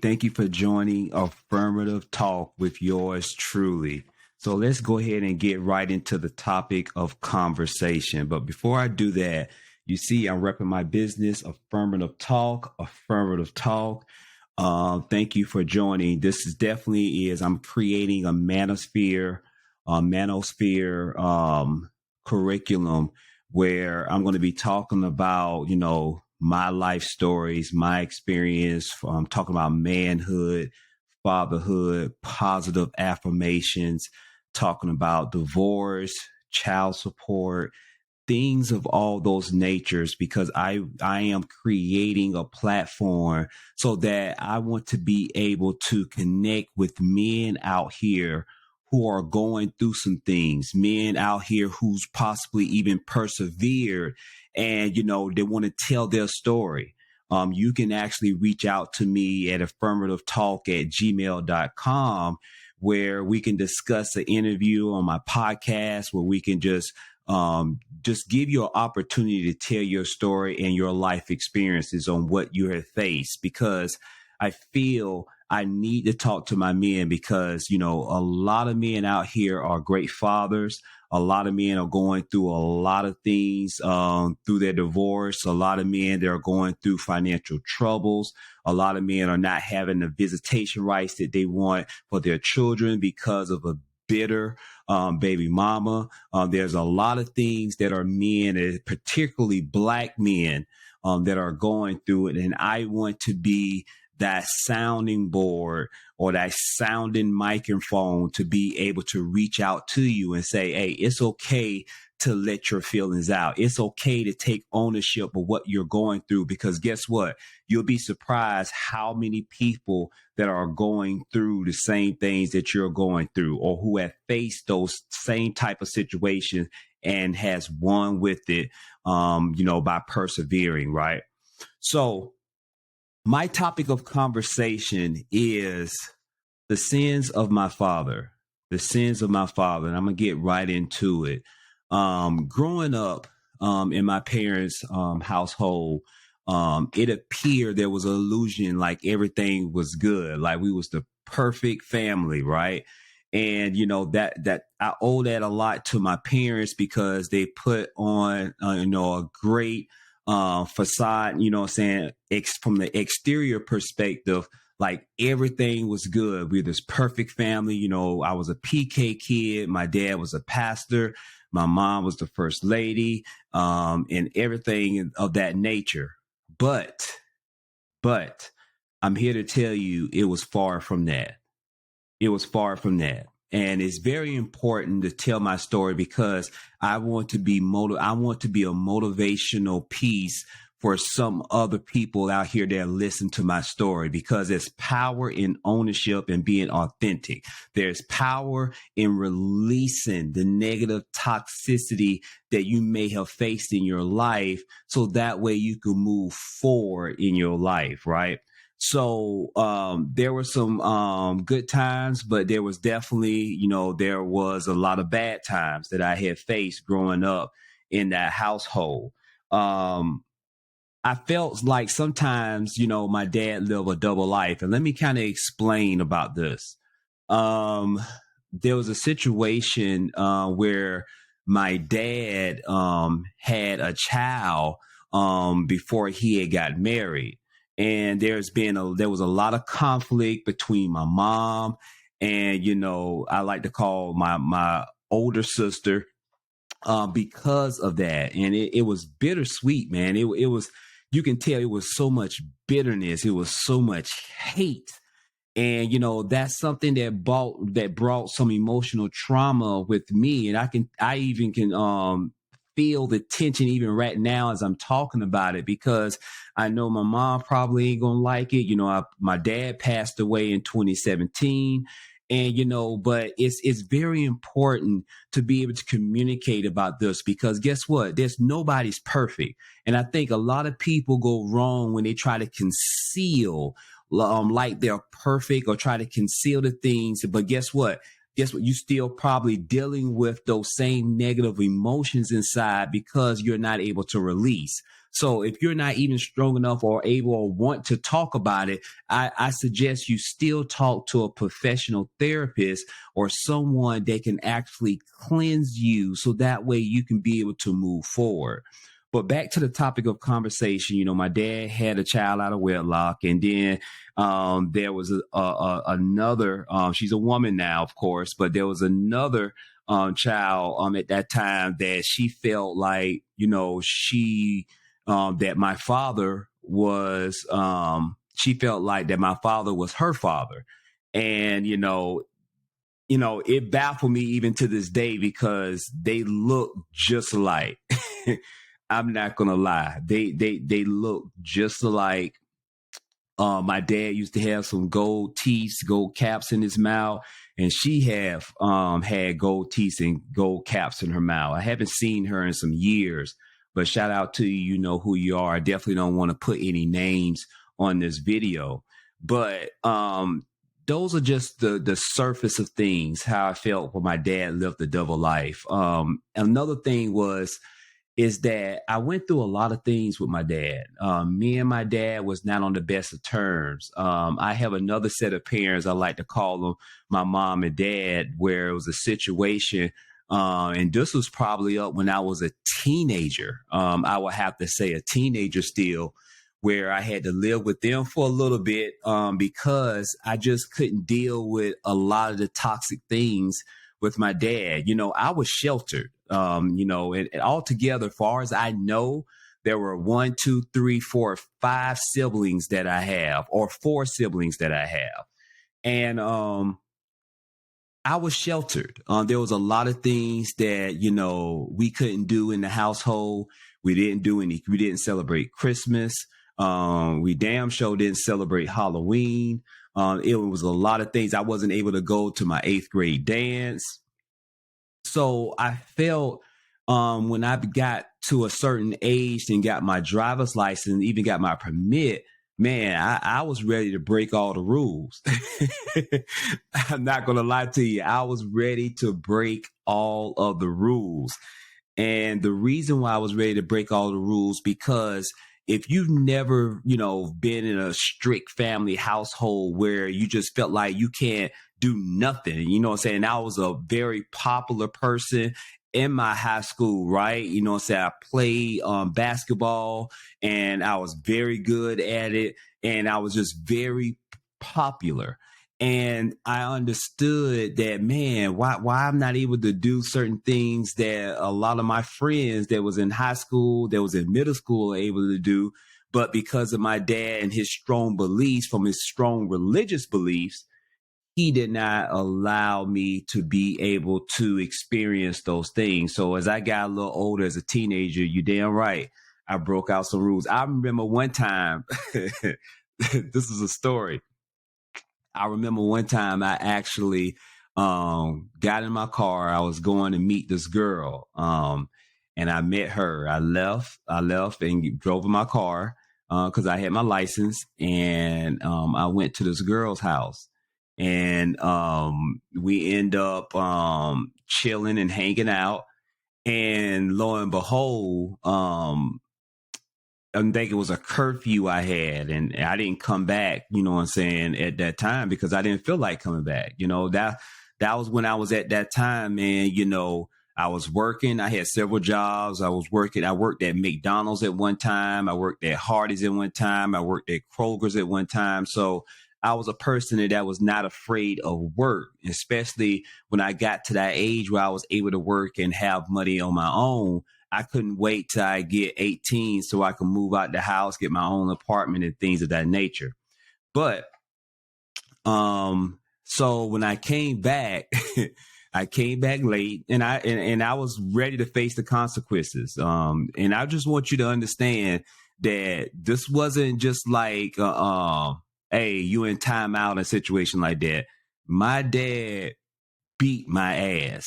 Thank you for joining Affirmative Talk with yours truly. So let's go ahead and get right into the topic of conversation. But before I do that, you see, I'm repping my business, Affirmative Talk, Affirmative Talk. Thank you for joining. This is definitely I'm creating a manosphere curriculum where I'm going to be talking about, my life stories, my experience. Talking about manhood, fatherhood, positive affirmations, talking about divorce, child support, things of all those natures, because I am creating a platform so that I want to be able to connect with men out here who are going through some things, men out here who's possibly even persevered and, they want to tell their story. You can actually reach out to me at affirmativetalk@gmail.com, where we can discuss an interview on my podcast, where we can just give you an opportunity to tell your story and your life experiences on what you have faced, because I feel I need to talk to my men because, a lot of men out here are great fathers. A lot of men are going through a lot of things through their divorce. A lot of men, they're going through financial troubles. A lot of men are not having the visitation rights that they want for their children because of a bitter baby mama. There's a lot of things that are men, particularly Black men, that are going through it. And I want to be that sounding board or that sounding microphone to be able to reach out to you and say, hey, it's okay to let your feelings out. It's okay to take ownership of what you're going through, because guess what? You'll be surprised how many people that are going through the same things that you're going through, or who have faced those same type of situations and has won with it, by persevering, right? So my topic of conversation is the sins of my father, and I'm going to get right into it. Growing up in my parents' household, it appeared there was an illusion like everything was good, like we was the perfect family, right? And, that I owe that a lot to my parents, because they put on, a great facade, from the exterior perspective, like everything was good. We're this perfect family. I was a PK kid. My dad was a pastor. My mom was the first lady, and everything of that nature. But I'm here to tell you, it was far from that. And it's very important to tell my story, because I want to be a motivational piece for some other people out here that listen to my story, because there's power in ownership and being authentic. There's power in releasing the negative toxicity that you may have faced in your life, so that way you can move forward in your life, right? So there were some good times, but there was definitely, there was a lot of bad times that I had faced growing up in that household. I felt like sometimes, my dad lived a double life. And let me kind of explain about this. There was a situation where my dad had a child before he had got married. And there was a lot of conflict between my mom and, I like to call my older sister, because of that. And it was bittersweet, man. It was, you can tell it was so much bitterness. It was so much hate. And, that's something that brought some emotional trauma with me. And I even can feel the tension even right now as I'm talking about it, because I know my mom probably ain't gonna like it. My dad passed away in 2017. And, but it's very important to be able to communicate about this, because guess what? Nobody's perfect. And I think a lot of people go wrong when they try to conceal like they're perfect, or try to conceal the things. But guess what? guess what? You still probably dealing with those same negative emotions inside because you're not able to release. So if you're not even strong enough or able or want to talk about it, I suggest you still talk to a professional therapist or someone that can actually cleanse you so that way you can be able to move forward. But back to the topic of conversation, my dad had a child out of wedlock, and then there was another. She's a woman now, of course, but there was another child at that time that she felt like she that my father was. She felt like that my father was her father, and it baffled me even to this day because they look just alike. I'm not gonna lie. They look just alike. My dad used to have some gold teeth, gold caps in his mouth, and she had gold teeth and gold caps in her mouth. I haven't seen her in some years, but shout out to you. You know who you are. I definitely don't want to put any names on this video, but those are just the surface of things. How I felt when my dad lived a double life. Another thing is that I went through a lot of things with my dad. Me and my dad was not on the best of terms. I have another set of parents, I like to call them my mom and dad, where it was a situation, and this was probably up when I was a teenager. I would have to say a teenager still, where I had to live with them for a little bit because I just couldn't deal with a lot of the toxic things with my dad. I was sheltered. And altogether, as far as I know, there were 1, 2, 3, 4, 5 siblings that I have, or 4 siblings that I have. And I was sheltered. There was a lot of things that, we couldn't do in the household. We didn't celebrate Christmas. We damn sure didn't celebrate Halloween. It was a lot of things. I wasn't able to go to my 8th grade dance. So I felt when I got to a certain age and got my driver's license, even got my permit, man, I was ready to break all the rules. I'm not going to lie to you. I was ready to break all of the rules. And the reason why I was ready to break all the rules, because if you've never, been in a strict family household where you just felt like you can't do nothing, what I'm saying? I was a very popular person in my high school, right? I played basketball and I was very good at it. And I was just very popular. And I understood that, man, why I'm not able to do certain things that a lot of my friends that was in high school, that was in middle school are able to do. But because of my dad and his strong beliefs, from his strong religious beliefs, he did not allow me to be able to experience those things. So as I got a little older as a teenager, you damn right, I broke out some rules. I remember one time, this is a story. I remember one time I actually got in my car. I was going to meet this girl, and I met her. I left and drove in my car because I had my license, and I went to this girl's house, and we end up chilling and hanging out. And lo and behold, I think it was a curfew I had, and I didn't come back, at that time because I didn't feel like coming back. That was when I was at that time, man. I was working. I had several jobs. I worked at McDonald's at one time. I worked at Hardee's at one time. I worked at Kroger's at one time. So I was a person that was not afraid of work, especially when I got to that age where I was able to work and have money on my own. I couldn't wait till I get 18 so I can move out the house, get my own apartment and things of that nature. But so when I came back, I came back late, and I was ready to face the consequences. And I just want you to understand that this wasn't just like hey, you in timeout in a situation like that. My dad beat my ass.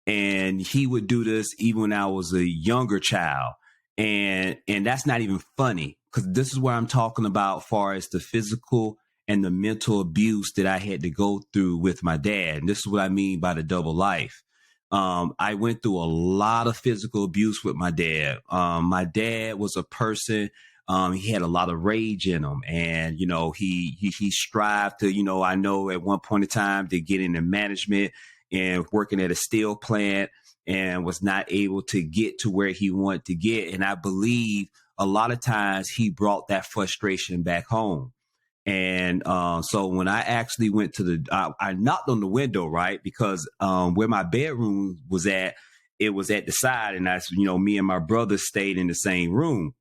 And he would do this even when I was a younger child. And that's not even funny, because this is where I'm talking about far as the physical and the mental abuse that I had to go through with my dad. And this is what I mean by the double life. I went through a lot of physical abuse with my dad. My dad was a person. He had a lot of rage in him, and he strived to, I know at one point in time to get into management and working at a steel plant, and was not able to get to where he wanted to get. And I believe a lot of times he brought that frustration back home. And so when I actually went to I knocked on the window, right? Because where my bedroom was at, it was at the side. And that's, me and my brother stayed in the same room.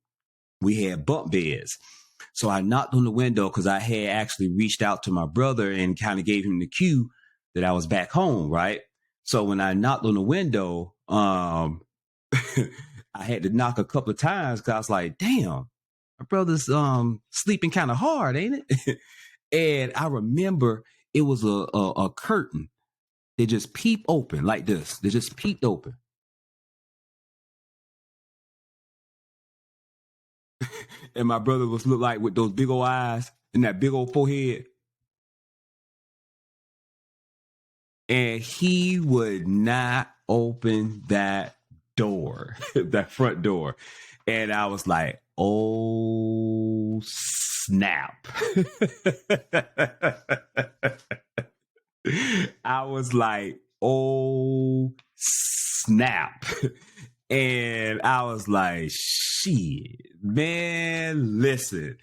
We had bunk beds. So I knocked on the window because I had actually reached out to my brother and kind of gave him the cue that I was back home, right? So when I knocked on the window, I had to knock a couple of times because I was like, damn, my brother's sleeping kind of hard, ain't it? And I remember it was a curtain. They just peeped open like this. They just peeped open. And my brother was look like with those big old eyes and that big old forehead. And he would not open that door, that front door. And I was like, oh, snap. I was like, oh, snap. And I was like, shit, man, listen.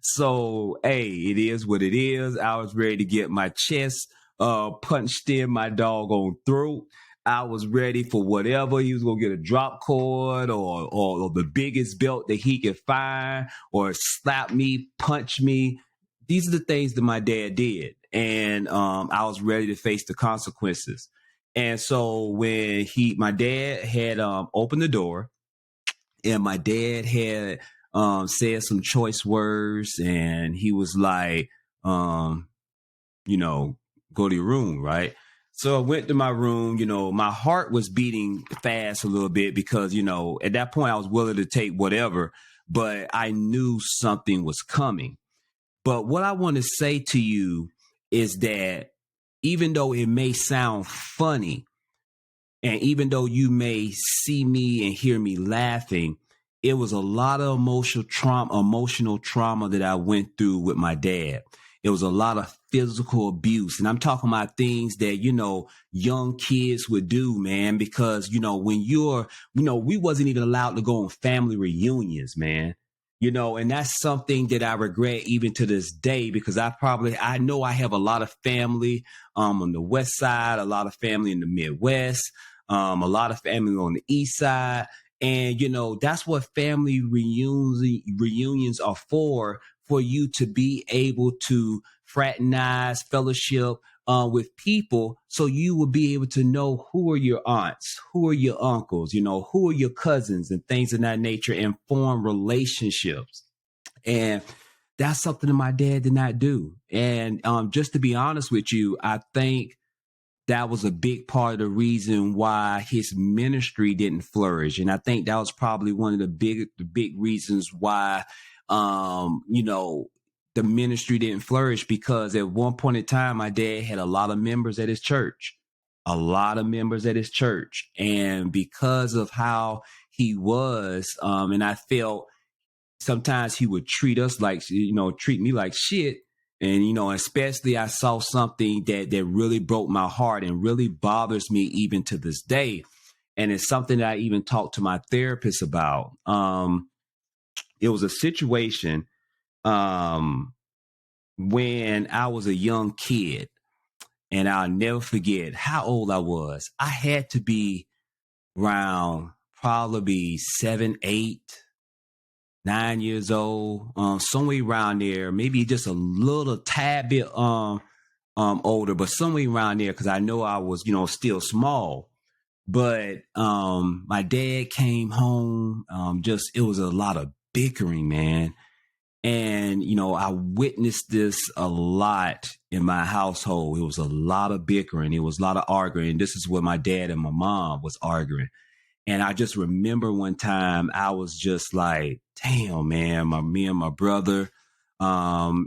So, hey, it is what it is. I was ready to get my chest punched in my doggone throat. I was ready for whatever. He was going to get a drop cord or the biggest belt that he could find, or slap me, punch me. These are the things that my dad did. And I was ready to face the consequences. And so when my dad had opened the door, and my dad had said some choice words, and he was like, go to your room, right? So I went to my room. My heart was beating fast a little bit because, at that point I was willing to take whatever, but I knew something was coming. But what I want to say to you is that even though it may sound funny, and even though you may see me and hear me laughing, it was a lot of emotional trauma that I went through with my dad. It was a lot of physical abuse. And I'm talking about things that, young kids would do, man, because, when we wasn't even allowed to go on family reunions, man. And that's something that I regret even to this day, because I know I have a lot of family on the west side, a lot of family in the Midwest, a lot of family on the east side. And, that's what family reunions are for you to be able to fraternize, fellowship with people, so you will be able to know who are your aunts, who are your uncles, who are your cousins and things of that nature, and form relationships. And that's something that my dad did not do. And just to be honest with you, I think that was a big part of the reason why his ministry didn't flourish. And I think that was probably one of the big reasons why, the ministry didn't flourish, because at one point in time, my dad had a lot of members at his church, And because of how he was, and I felt sometimes he would treat me like shit. And, especially I saw something that really broke my heart and really bothers me even to this day. And it's something that I even talked to my therapist about. It was a situation when I was a young kid, and I'll never forget how old I was. I had to be around probably 7, 8, 9 years old, somewhere around there, maybe just a little tad bit older, but somewhere around there, because I know I was, still small. But my dad came home. It was a lot of bickering, man. And, I witnessed this a lot in my household. It was a lot of bickering. It was a lot of arguing. This is where my dad and my mom was arguing. And I just remember one time I was just like, damn, man, me and my brother, Was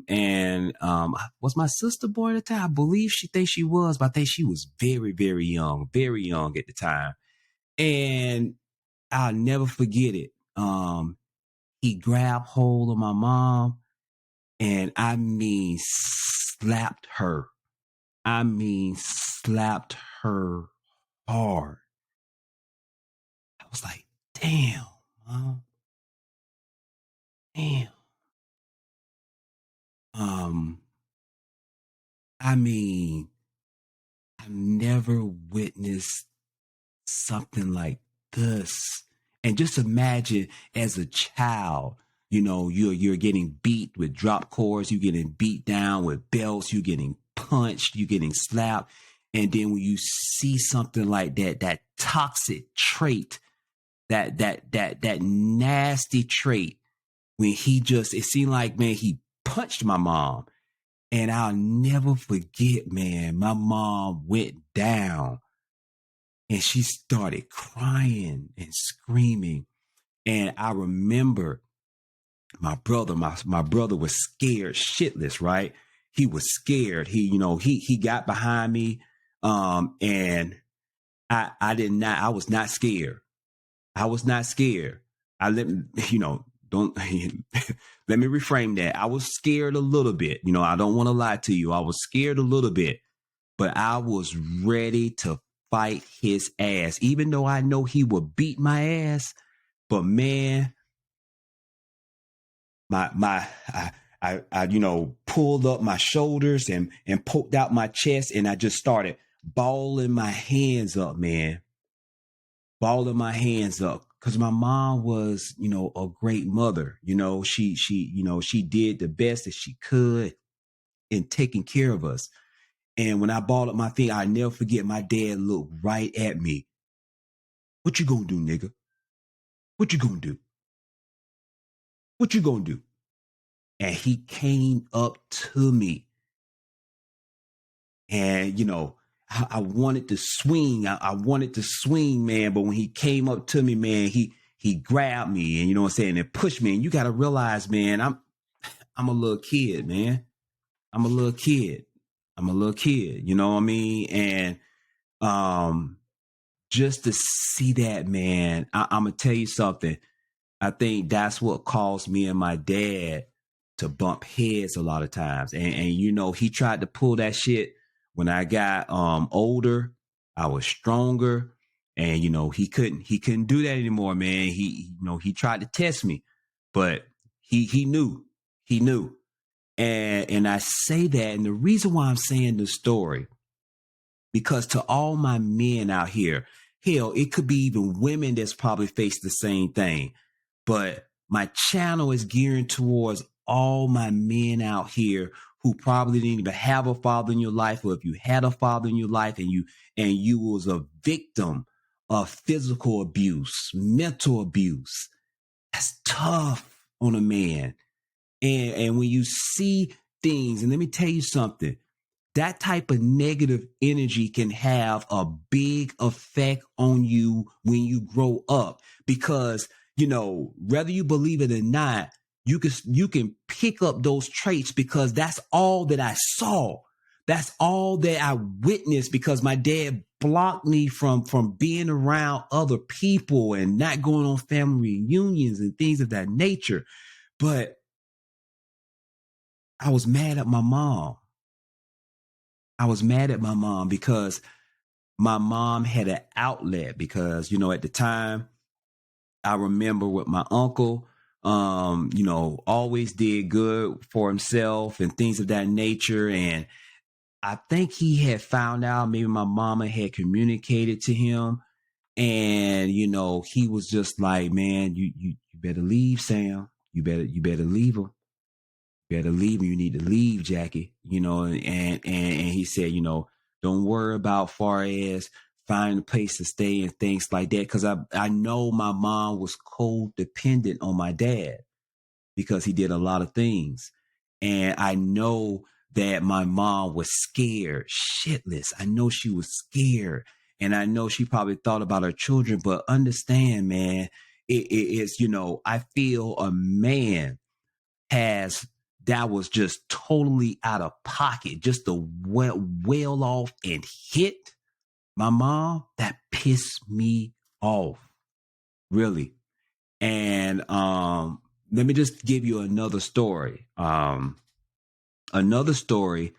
my sister born at the time? I believe she thinks she was, but I think she was very, very young at the time. And I'll never forget it. He grabbed hold of my mom and I mean slapped her. I mean slapped her hard. I was like, damn, mom. Damn. I mean, I've never witnessed something like this. And just imagine as a child, you're getting beat with drop cords, you're getting beat down with belts, you're getting punched, you're getting slapped. And then when you see something like that toxic trait, that nasty trait, when it seemed like, man, he punched my mom. And I'll never forget, man, my mom went down and she started crying and screaming. And I remember my brother was scared shitless, right? He was scared. He got behind me. And I was not scared. I was not scared. Don't let me reframe that. I was scared a little bit. I don't want to lie to you. I was scared a little bit, but I was ready to fight his ass, even though I know he would beat my ass. But man, I pulled up my shoulders and poked out my chest, and I just started balling my hands up, man. Balling my hands up. Because my mom was, a great mother. She did the best that she could in taking care of us. And when I balled up my finger, I never forget my dad looked right at me. What you gonna do, nigga? What you gonna do? What you gonna do? And he came up to me. And, I wanted to swing. I wanted to swing, man. But when he came up to me, man, he grabbed me and, you know what I'm saying, and pushed me. And you got to realize, man, I'm a little kid, man. I'm a little kid. You know what I mean? And just to see that, man, I'm going to tell you something. I think that's what caused me and my dad to bump heads a lot of times. And he tried to pull that shit when I got older. I was stronger, and he couldn't do that anymore, man. He tried to test me, but he knew. And I say that, and the reason why I'm saying this story, because to all my men out here, hell, it could be even women that's probably faced the same thing. But my channel is geared towards all my men out here who probably didn't even have a father in your life, or if you had a father in your life and you was a victim of physical abuse, mental abuse. That's tough on a man. And when you see things, and let me tell you something, that type of negative energy can have a big effect on you when you grow up, because, whether you believe it or not, you can pick up those traits, because that's all that I saw. That's all that I witnessed, because my dad blocked me from being around other people and not going on family reunions and things of that nature. But I was mad at my mom. Because my mom had an outlet, because, at the time, I remember with my uncle, always did good for himself and things of that nature. And I think he had found out, maybe my mama had communicated to him, and, he was just like, man, you better leave, Sam. You better leave him. Better leave. You need to leave, Jackie. And he said, don't worry about far as finding a place to stay and things like that. Because I know my mom was codependent on my dad, because he did a lot of things. And I know that my mom was scared shitless. I know she was scared. And I know she probably thought about her children. But understand, man, it's, I feel a man has that was just totally out of pocket, just to wail off and hit my mom, that pissed me off, really. And let me just give you another story. Another story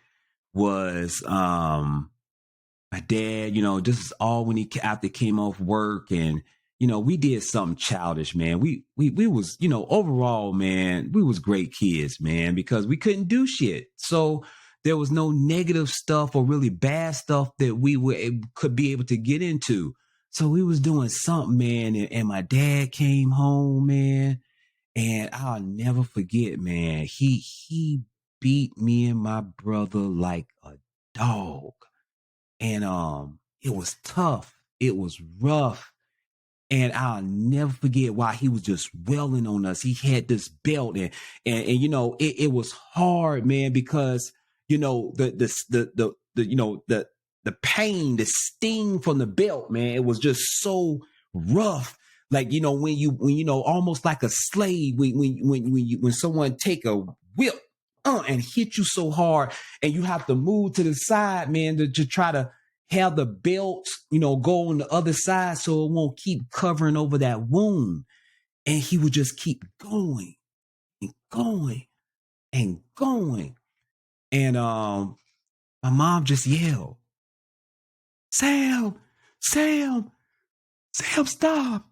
was my dad, this is all when he after came off work, and we did something childish, man. We was, overall, man, we was great kids, man, because we couldn't do shit. So there was no negative stuff or really bad stuff that could be able to get into. So we was doing something, man, and my dad came home, man, and I'll never forget, man. He beat me and my brother like a dog. And it was tough. It was rough. And I'll never forget why he was just wailing on us. He had this belt, and it was hard, man, because the pain, the sting from the belt, man, it was just so rough. Like, when almost like a slave, when someone take a whip and hit you so hard, and you have to move to the side, man, to try to have the belt, go on the other side so it won't keep covering over that wound. And he would just keep going and going and going. And my mom just yelled, Sam, Sam, Sam, stop.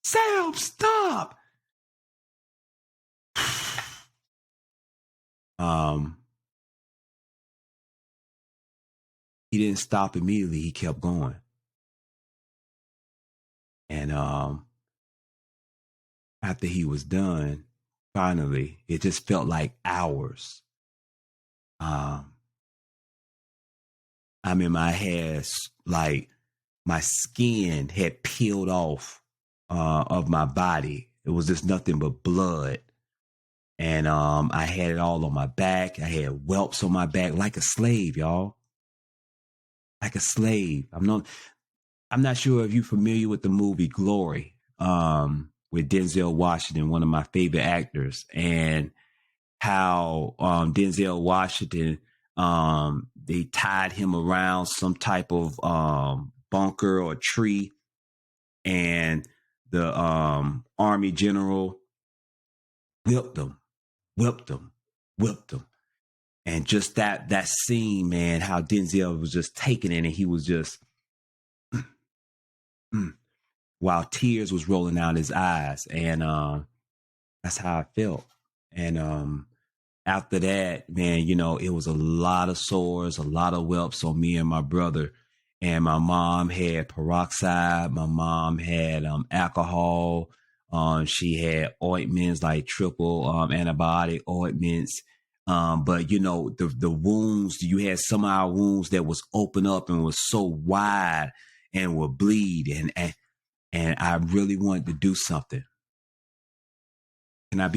Sam, stop. He didn't stop immediately. He kept going. And after he was done, finally, it just felt like hours. I mean, my hair, like my skin had peeled off of my body. It was just nothing but blood. And I had it all on my back. I had whelps on my back like a slave, y'all. Like a slave. I'm not sure if you're familiar with the movie Glory, with Denzel Washington, one of my favorite actors, and how Denzel Washington, they tied him around some type of bunker or tree, and the army general whipped him. And just that scene, man, how Denzel was just taking it, and he was just while tears was rolling down his eyes. And that's how I felt. And after that, man, it was a lot of sores, a lot of whelps on me and my brother. And my mom had peroxide. My mom had alcohol. She had ointments, like triple antibiotic ointments. But the wounds, you had some of our wounds that was open up and was so wide and would bleed. And I really wanted to do something. Can I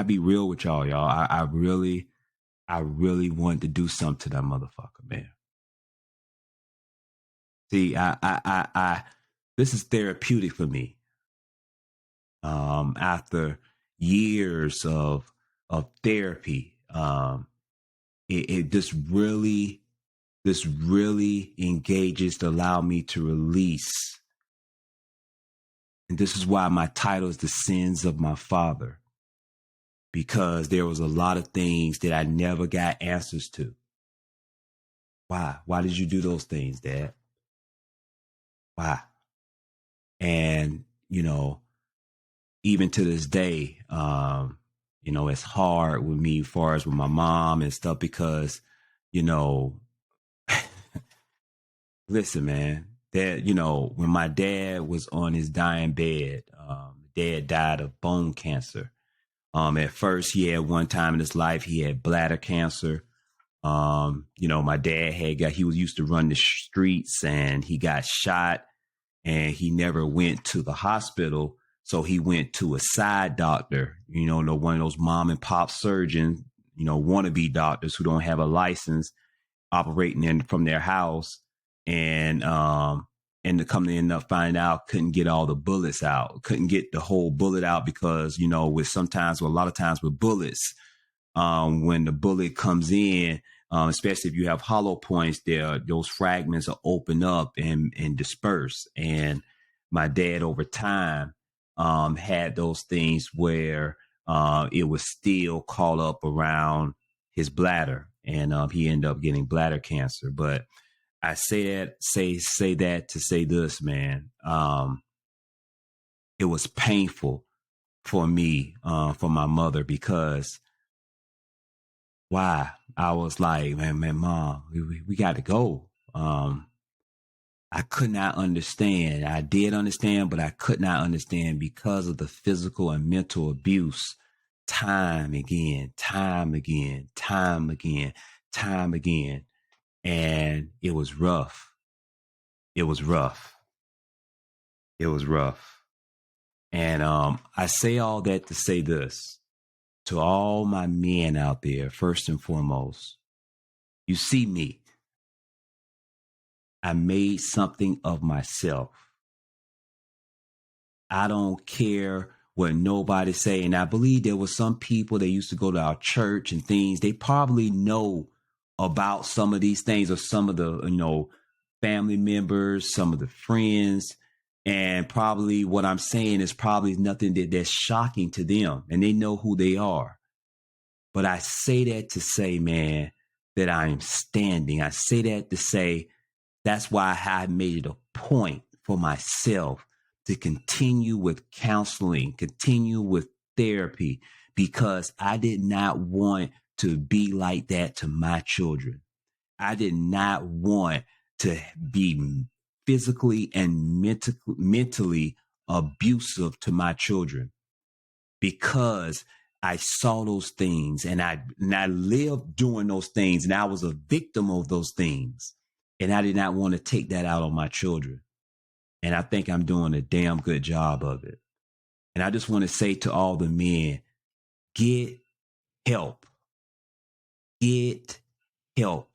be real with y'all? I really wanted to do something to that motherfucker, man. See, I this is therapeutic for me. After years of therapy, it just really engages to allow me to release. And this is why my title is The Sins of My Father, because there was a lot of things that I never got answers to. Why? Why did you do those things, Dad? Why? And, even to this day, it's hard with me as far as with my mom and stuff, because, listen, man, that, when my dad was on his dying bed, dad died of bone cancer. At first one time in his life, he had bladder cancer. My dad he was used to run the streets, and he got shot, and he never went to the hospital. So he went to a side doctor, one of those mom and pop surgeons, wannabe doctors who don't have a license, operating from their house. And to come to end up finding out, couldn't get all the bullets out, couldn't get the whole bullet out, because, with a lot of times with bullets, when the bullet comes in, especially if you have hollow points there, those fragments will open up and disperse. And my dad over time had those things where it was still caught up around his bladder, and he ended up getting bladder cancer. But I say that to say this, man. It was painful for me, for my mother, because why? I was like, man, mom, we got to go. I could not understand. I did understand, but I could not understand because of the physical and mental abuse. Time again, time again, time again, time again. And it was rough. It was rough. It was rough. And I say all that to say this to all my men out there. First and foremost, you see me. I made something of myself. I don't care what nobody say. And I believe there were some people that used to go to our church and things. They probably know about some of these things, or some of the, family members, some of the friends. And probably what I'm saying is probably nothing that's shocking to them. And they know who they are. But I say that to say, man, that I am standing. I say that to say that's why I made it a point for myself to continue with counseling, continue with therapy, because I did not want to be like that to my children. I did not want to be physically and mentally abusive to my children, because I saw those things and I lived doing those things, and I was a victim of those things. And I did not want to take that out on my children. And I think I'm doing a damn good job of it. And I just want to say to all the men, get help. Get help.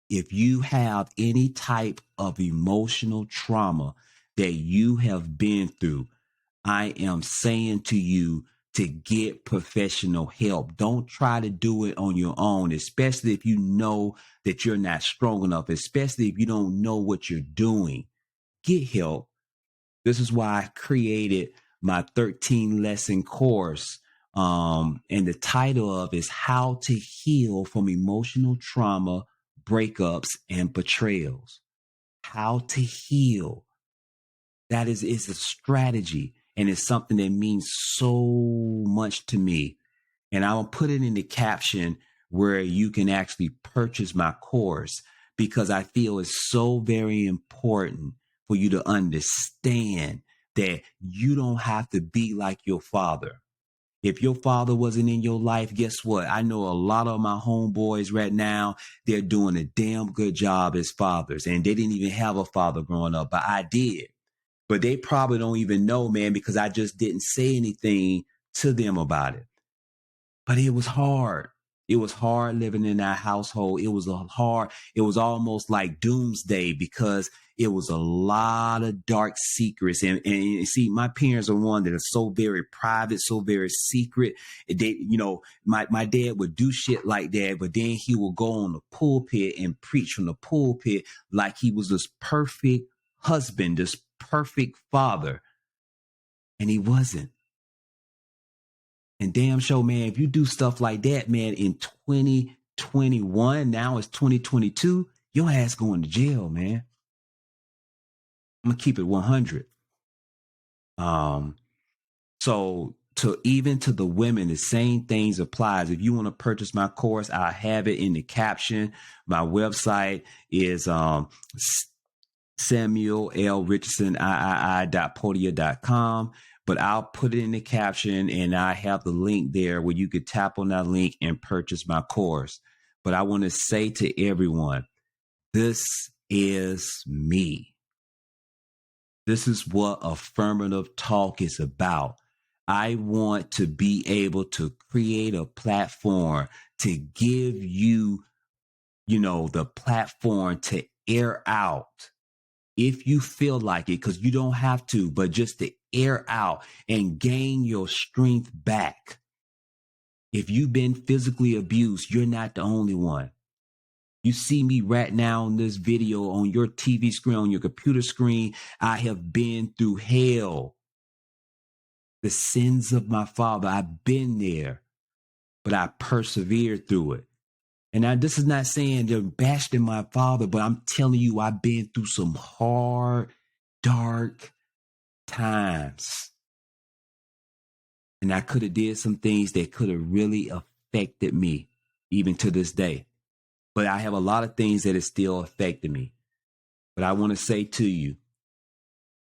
If you have any type of emotional trauma that you have been through, I am saying to you to get professional help. Don't try to do it on your own, especially if you know that you're not strong enough, especially if you don't know what you're doing. Get help. This is why I created my 13 lesson course. And the title of is How to Heal from Emotional Trauma, Breakups, and Betrayals. How to heal. That is a strategy, and it's something that means so much to me. And I'll put it in the caption where you can actually purchase my course, because I feel it's so very important for you to understand that you don't have to be like your father. If your father wasn't in your life, guess what? I know a lot of my homeboys right now, they're doing a damn good job as fathers, and they didn't even have a father growing up, but I did. But they probably don't even know, man, because I just didn't say anything to them about it. But it was hard. It was hard living in that household. It was almost like doomsday, because it was a lot of dark secrets. And see, my parents are one that are so very private, so very secret. They, my dad would do shit like that, but then he would go on the pulpit and preach from the pulpit like he was this perfect husband, this perfect father. And he wasn't. And damn sure, man, if you do stuff like that, man, in 2021, now it's 2022, your ass going to jail, man. I'm going to keep it 100. So to the women, the same things applies. If you want to purchase my course, I have it in the caption. My website is Samuel L. Richardson, III.podia.com. But I'll put it in the caption, and I have the link there where you could tap on that link and purchase my course. But I want to say to everyone, this is me. This is what Affirmative Talk is about. I want to be able to create a platform to give you, the platform to air out. If you feel like it, because you don't have to, but just to air out and gain your strength back. If you've been physically abused, you're not the only one. You see me right now in this video on your TV screen, on your computer screen. I have been through hell. The sins of my father, I've been there, but I persevered through it. And now this is not saying they're bashing my father, but I'm telling you, I've been through some hard, dark times. And I could have did some things that could have really affected me, even to this day. But I have a lot of things that is still affecting me. But I want to say to you,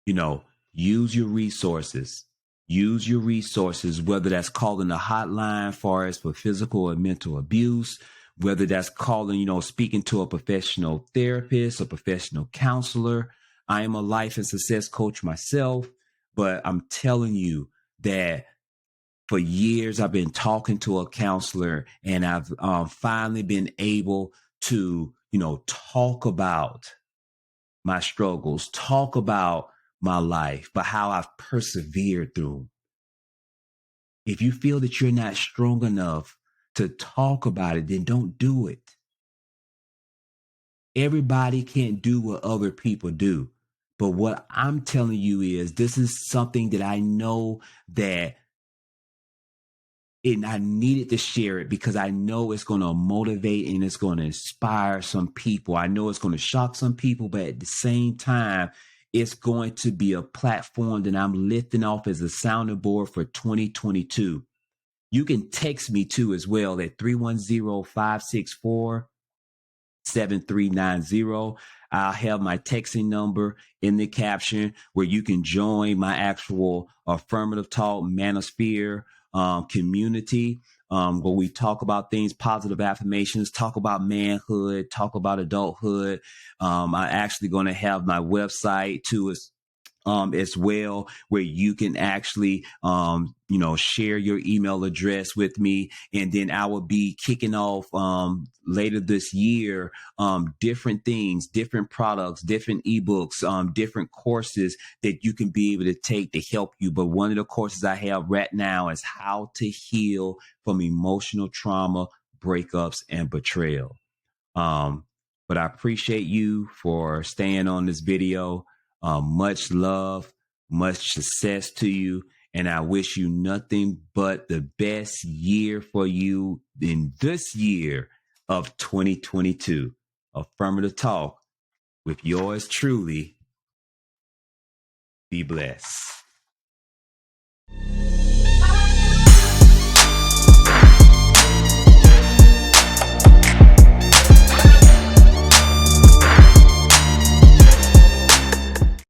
use your resources. Use your resources, whether that's calling a hotline for physical or mental abuse, whether that's calling, speaking to a professional therapist, a professional counselor. I am a life and success coach myself, but I'm telling you that for years I've been talking to a counselor, and I've finally been able to, talk about my struggles, talk about my life, but how I've persevered through. If you feel that you're not strong enough to talk about it, then don't do it. Everybody can't do what other people do. But what I'm telling you is this is something that I know that I needed to share it because I know it's going to motivate and it's going to inspire some people. I know it's going to shock some people, but at the same time, it's going to be a platform that I'm lifting off as a sounding board for 2022. You can text me too as well at 310-564-7390. I'll have my texting number in the caption where you can join my actual Affirmative Talk manosphere community, where we talk about things, positive affirmations, talk about manhood, talk about adulthood. I'm actually going to have my website too as well, where you can actually, share your email address with me. And then I will be kicking off later this year, different things, different products, different ebooks, different courses that you can be able to take to help you. But one of the courses I have right now is how to heal from emotional trauma, breakups, and betrayal. But I appreciate you for staying on this video. Much love, much success to you. And I wish you nothing but the best year for you in this year of 2022. Affirmative Talk with yours truly. Be blessed.